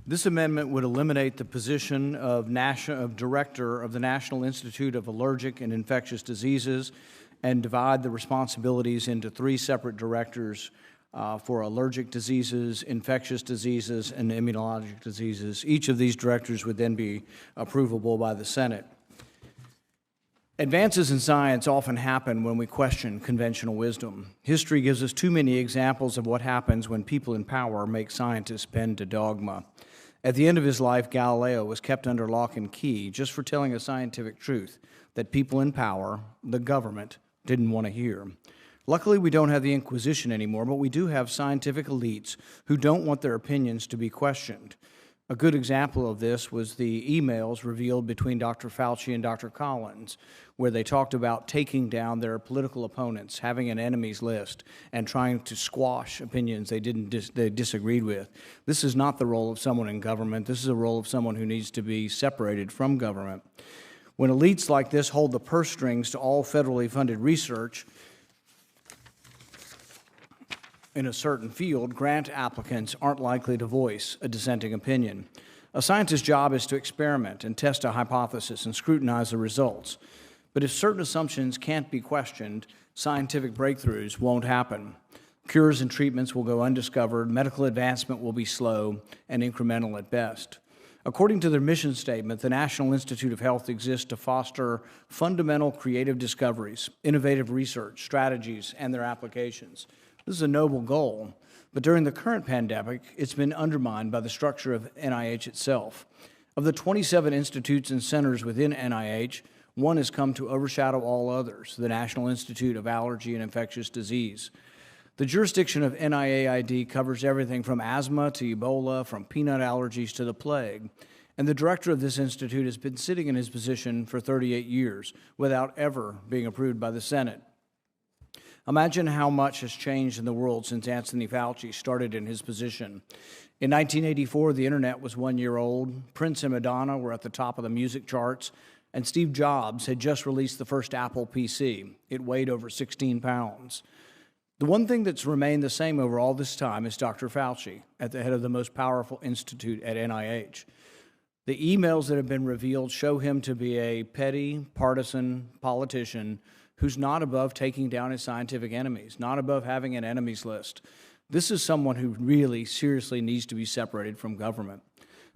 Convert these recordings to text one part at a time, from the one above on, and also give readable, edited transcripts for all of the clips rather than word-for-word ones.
This amendment would eliminate the position of Director of the National Institute of Allergic and Infectious Diseases and divide the responsibilities into three separate directors for allergic diseases, infectious diseases, and immunologic diseases. Each of these directors would then be approvable by the Senate. Advances in science often happen when we question conventional wisdom. History gives us too many examples of what happens when people in power make scientists bend to dogma. At the end of his life, Galileo was kept under lock and key just for telling a scientific truth that people in power, the government, didn't want to hear. Luckily, we don't have the Inquisition anymore, but we do have scientific elites who don't want their opinions to be questioned. A good example of this was the emails revealed between Dr. Fauci and Dr. Collins, where they talked about taking down their political opponents, having an enemies list, and trying to squash opinions they disagreed with. This is not the role of someone in government. This is a role of someone who needs to be separated from government. When elites like this hold the purse strings to all federally funded research in a certain field, grant applicants aren't likely to voice a dissenting opinion. A scientist's job is to experiment and test a hypothesis and scrutinize the results. But if certain assumptions can't be questioned, scientific breakthroughs won't happen. Cures and treatments will go undiscovered, medical advancement will be slow and incremental at best. According to their mission statement, the National Institute of Health exists to foster fundamental creative discoveries, innovative research, strategies, and their applications. This is a noble goal, but during the current pandemic, it's been undermined by the structure of NIH itself. Of the 27 institutes and centers within NIH, one has come to overshadow all others, the National Institute of Allergy and Infectious Disease. The jurisdiction of NIAID covers everything from asthma to Ebola, from peanut allergies to the plague. And the director of this institute has been sitting in his position for 38 years without ever being approved by the Senate. Imagine how much has changed in the world since Anthony Fauci started in his position. In 1984, the internet was 1 year old, Prince and Madonna were at the top of the music charts, and Steve Jobs had just released the first Apple PC. It weighed over 16 pounds. The one thing that's remained the same over all this time is Dr. Fauci, at the head of the most powerful institute at NIH. The emails that have been revealed show him to be a petty, partisan politician who's not above taking down his scientific enemies, not above having an enemies list. This is someone who really seriously needs to be separated from government.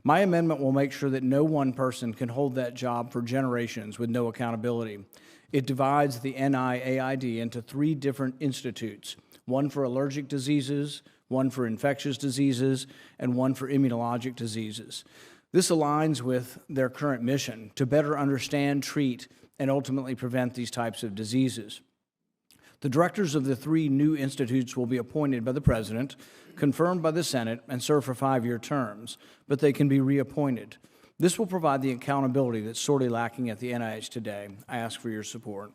My amendment will make sure that no one person can hold that job for generations with no accountability. It divides the NIAID into three different institutes, one for allergic diseases, one for infectious diseases, and one for immunologic diseases. This aligns with their current mission to better understand, treat, and ultimately prevent these types of diseases. The directors of the three new institutes will be appointed by the President, confirmed by the Senate, and serve for 5-year terms, but they can be reappointed. This will provide the accountability that's sorely lacking at the NIH today. I ask for your support.